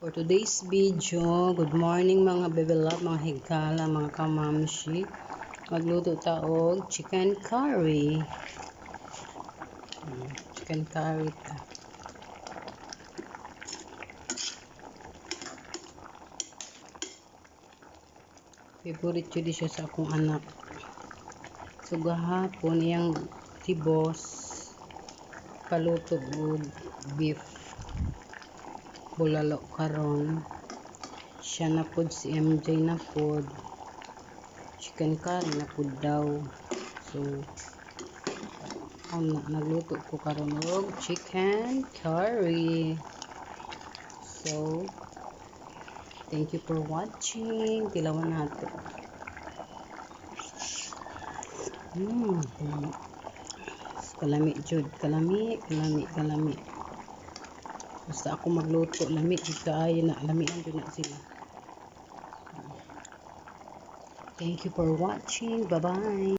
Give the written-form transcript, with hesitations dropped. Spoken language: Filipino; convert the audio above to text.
For today's video, good morning mga bebelab, mga higala, mga kamamshi. Magluto taog chicken curry. Chicken curry ta. Favorite yun siya sa akong anak. So gahapon iyang tibos paluto og beef bulalo karon. Siya na pod si MJ na pod. Chicken curry na pod daw. So nagluto ko karon og chicken curry. So thank you for watching. Tilawan nato. Kalami jud, kalami. Basta ako magluto, lami jud kaayo na, lamian jud na sila. Thank you for watching. Bye-bye.